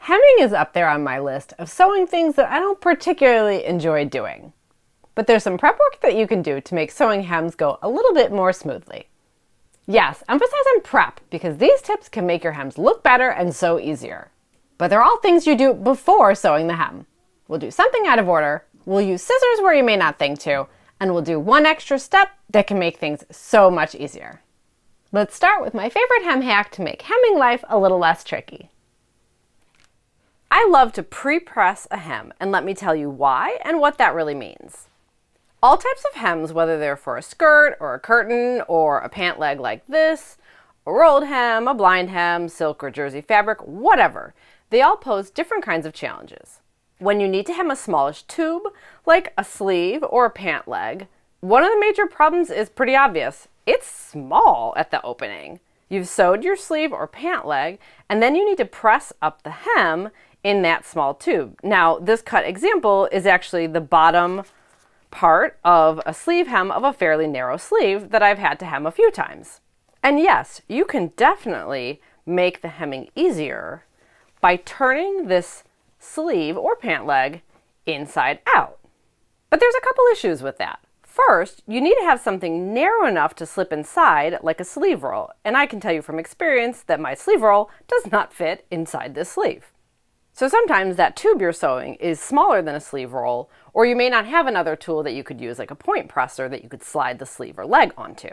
Hemming is up there on my list of sewing things that I don't particularly enjoy doing. But there's some prep work that you can do to make sewing hems go a little bit more smoothly. Yes, emphasize on prep because these tips can make your hems look better and sew easier. But they're all things you do before sewing the hem. We'll do something out of order, we'll use scissors where you may not think to, and we'll do one extra step that can make things so much easier. Let's start with my favorite hem hack to make hemming life a little less tricky. I love to pre-press a hem, and let me tell you why and what that really means. All types of hems, whether they're for a skirt or a curtain or a pant leg like this, a rolled hem, a blind hem, silk or jersey fabric, whatever, they all pose different kinds of challenges. When you need to hem a smallish tube, like a sleeve or a pant leg, one of the major problems is pretty obvious. It's small at the opening. You've sewed your sleeve or pant leg, and then you need to press up the hem in that small tube. Now, this cut example is actually the bottom part of a sleeve hem of a fairly narrow sleeve that I've had to hem a few times. And yes, you can definitely make the hemming easier by turning this sleeve or pant leg inside out. But there's a couple issues with that. First, you need to have something narrow enough to slip inside, like a sleeve roll, and I can tell you from experience that my sleeve roll does not fit inside this sleeve. So sometimes that tube you're sewing is smaller than a sleeve roll, or you may not have another tool that you could use like a point presser that you could slide the sleeve or leg onto.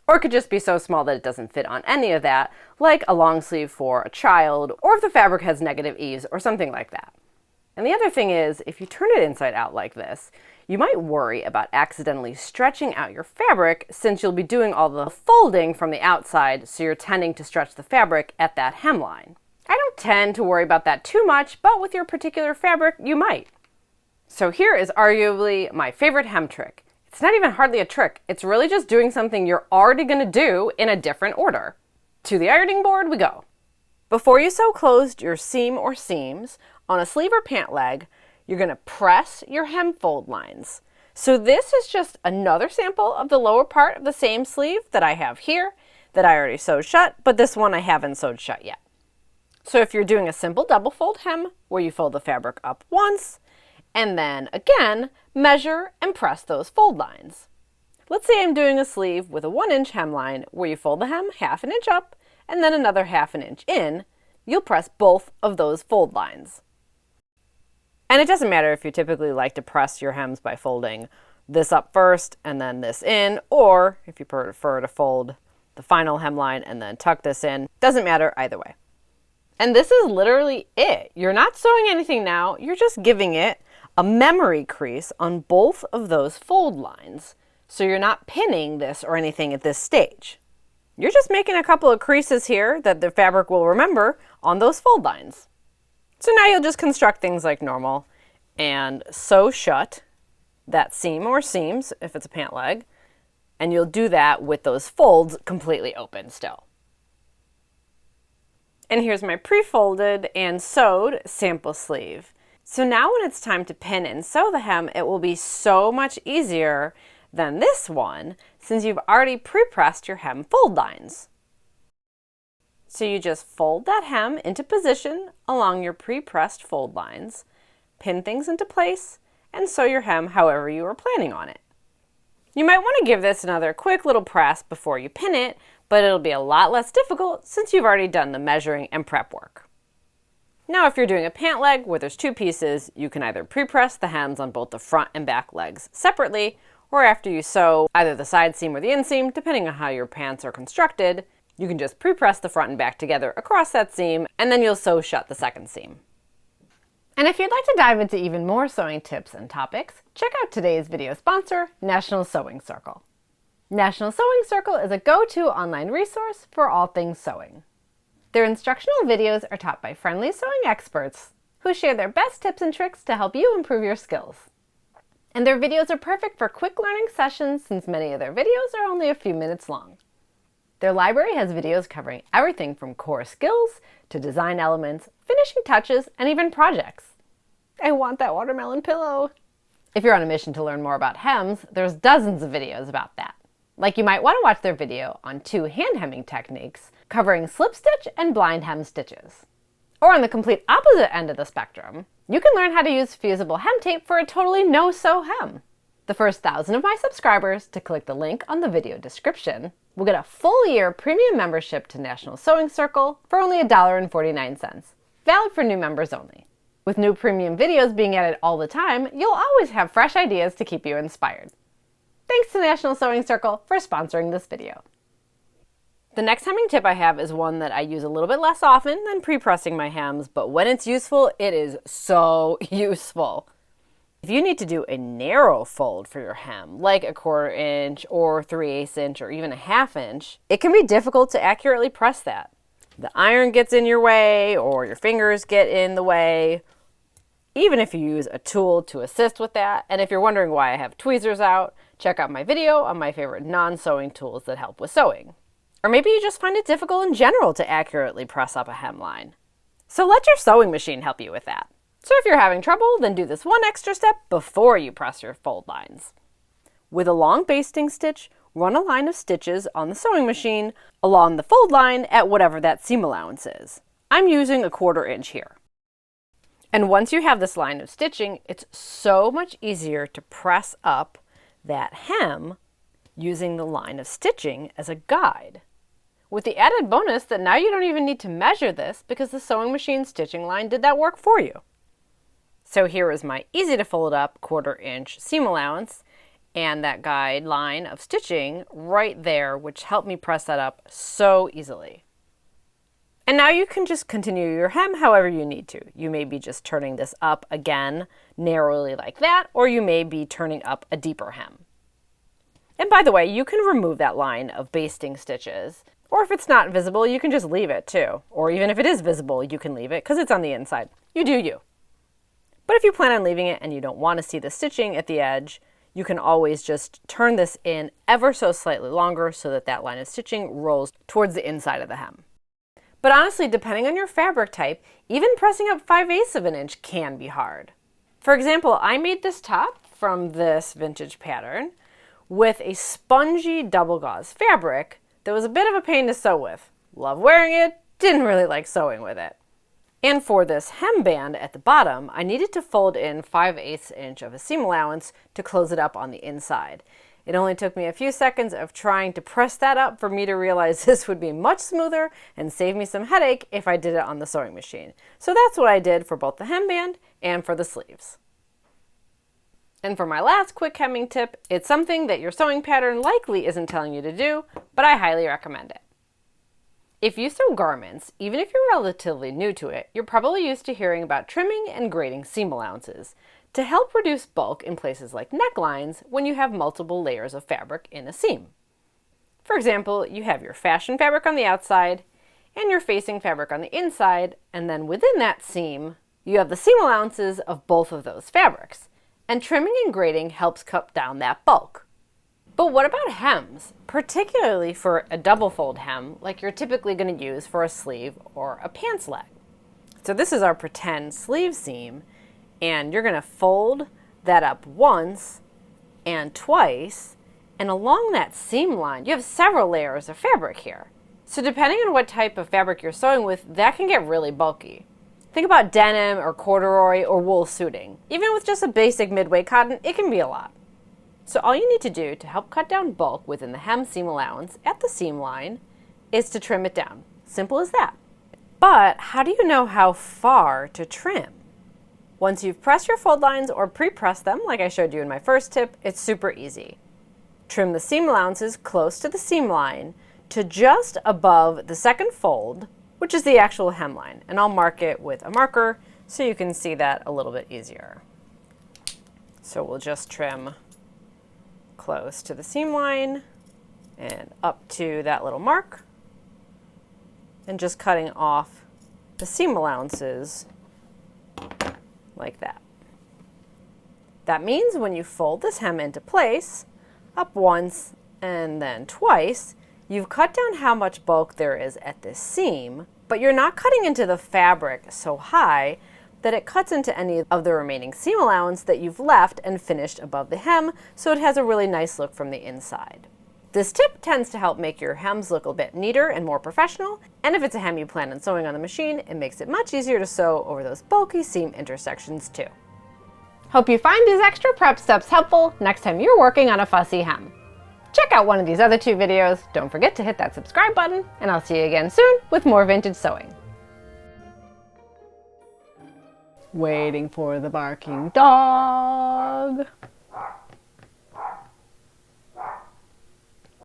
Or it could just be so small that it doesn't fit on any of that, like a long sleeve for a child, or if the fabric has negative ease or something like that. And the other thing is, if you turn it inside out like this, you might worry about accidentally stretching out your fabric since you'll be doing all the folding from the outside, so you're tending to stretch the fabric at that hemline. I don't tend to worry about that too much, but with your particular fabric, you might. So here is arguably my favorite hem trick. It's not even hardly a trick. It's really just doing something you're already going to do in a different order. To the ironing board we go. Before you sew closed your seam or seams on a sleeve or pant leg, you're going to press your hem fold lines. So this is just another sample of the lower part of the same sleeve that I have here that I already sewed shut, but this one I haven't sewed shut yet. So if you're doing a simple double fold hem where you fold the fabric up once and then again measure and press those fold lines. Let's say I'm doing a sleeve with a 1-inch hemline where you fold the hem half an inch up and then another half an inch in. You'll press both of those fold lines. And it doesn't matter if you typically like to press your hems by folding this up first and then this in, or if you prefer to fold the final hemline and then tuck this in. Doesn't matter either way. And this is literally it. You're not sewing anything now, you're just giving it a memory crease on both of those fold lines. So you're not pinning this or anything at this stage. You're just making a couple of creases here that the fabric will remember on those fold lines. So now you'll just construct things like normal and sew shut that seam or seams if it's a pant leg, and you'll do that with those folds completely open still. And here's my pre-folded and sewed sample sleeve. So now when it's time to pin and sew the hem, it will be so much easier than this one since you've already pre-pressed your hem fold lines. So you just fold that hem into position along your pre-pressed fold lines, pin things into place, and sew your hem however you were planning on it. You might want to give this another quick little press before you pin it, but it'll be a lot less difficult since you've already done the measuring and prep work. Now if you're doing a pant leg where there's two pieces, you can either pre-press the hems on both the front and back legs separately, or after you sew either the side seam or the inseam, depending on how your pants are constructed, you can just pre-press the front and back together across that seam, and then you'll sew shut the second seam. And if you'd like to dive into even more sewing tips and topics, check out today's video sponsor, National Sewing Circle. National Sewing Circle is a go-to online resource for all things sewing. Their instructional videos are taught by friendly sewing experts who share their best tips and tricks to help you improve your skills. And their videos are perfect for quick learning sessions since many of their videos are only a few minutes long. Their library has videos covering everything from core skills to design elements, finishing touches, and even projects. I want that watermelon pillow. If you're on a mission to learn more about hems, there's dozens of videos about that. Like you might want to watch their video on 2 hand hemming techniques covering slip stitch and blind hem stitches. Or on the complete opposite end of the spectrum, you can learn how to use fusible hem tape for a totally no-sew hem. The first 1,000 of my subscribers to click the link on the video description will get a full year premium membership to National Sewing Circle for only $1.49, valid for new members only. With new premium videos being added all the time, you'll always have fresh ideas to keep you inspired. Thanks to National Sewing Circle for sponsoring this video. The next hemming tip I have is one that I use a little bit less often than pre-pressing my hems, but when it's useful, it is so useful. If you need to do a narrow fold for your hem, like a 1/4 inch or 3/8 inch or even a 1/2 inch, it can be difficult to accurately press that. The iron gets in your way or your fingers get in the way, even if you use a tool to assist with that. And if you're wondering why I have tweezers out, check out my video on my favorite non-sewing tools that help with sewing. Or maybe you just find it difficult in general to accurately press up a hemline. So let your sewing machine help you with that. So if you're having trouble, then do this one extra step before you press your fold lines. With a long basting stitch, run a line of stitches on the sewing machine along the fold line at whatever that seam allowance is. I'm using a 1/4 inch here. And once you have this line of stitching, it's so much easier to press up that hem using the line of stitching as a guide. With the added bonus that now you don't even need to measure this because the sewing machine stitching line did that work for you. So here is my easy to fold up 1/4 inch seam allowance and that guide line of stitching right there, which helped me press that up so easily. And now you can just continue your hem however you need to. You may be just turning this up again narrowly like that, or you may be turning up a deeper hem. And by the way, you can remove that line of basting stitches, or if it's not visible, you can just leave it too. Or even if it is visible, you can leave it because it's on the inside. You do you. But if you plan on leaving it and you don't want to see the stitching at the edge, you can always just turn this in ever so slightly longer so that that line of stitching rolls towards the inside of the hem. But honestly, depending on your fabric type, even pressing up 5/8 of an inch can be hard. For example, I made this top from this vintage pattern with a spongy double gauze fabric that was a bit of a pain to sew with. Love wearing it, didn't really like sewing with it. And for this hem band at the bottom, I needed to fold in 5/8 inch of a seam allowance to close it up on the inside. It only took me a few seconds of trying to press that up for me to realize this would be much smoother and save me some headache if I did it on the sewing machine. So that's what I did for both the hemband and for the sleeves. And for my last quick hemming tip, it's something that your sewing pattern likely isn't telling you to do, but I highly recommend it. If you sew garments, even if you're relatively new to it, you're probably used to hearing about trimming and grading seam allowances to help reduce bulk in places like necklines when you have multiple layers of fabric in a seam. For example, you have your fashion fabric on the outside and your facing fabric on the inside, and then within that seam, you have the seam allowances of both of those fabrics. And trimming and grading helps cut down that bulk. But what about hems, particularly for a double fold hem like you're typically going to use for a sleeve or a pants leg? So this is our pretend sleeve seam, and you're going to fold that up once and twice, and along that seam line you have several layers of fabric here. So depending on what type of fabric you're sewing with, that can get really bulky. Think about denim or corduroy or wool suiting. Even with just a basic midway cotton, it can be a lot. So all you need to do to help cut down bulk within the hem seam allowance at the seam line is to trim it down. Simple as that. But how do you know how far to trim? Once you've pressed your fold lines or pre-pressed them, like I showed you in my first tip, it's super easy. Trim the seam allowances close to the seam line to just above the second fold, which is the actual hemline. And I'll mark it with a marker so you can see that a little bit easier. So we'll just trim close to the seam line and up to that little mark, and just cutting off the seam allowances like that. That means when you fold this hem into place, up once and then twice, you've cut down how much bulk there is at this seam, but you're not cutting into the fabric so high that it cuts into any of the remaining seam allowance that you've left and finished above the hem, so it has a really nice look from the inside. This tip tends to help make your hems look a bit neater and more professional, and if it's a hem you plan on sewing on the machine, it makes it much easier to sew over those bulky seam intersections too. Hope you find these extra prep steps helpful next time you're working on a fussy hem. Check out one of these other 2 videos, don't forget to hit that subscribe button, and I'll see you again soon with more vintage sewing. Waiting for the barking dog.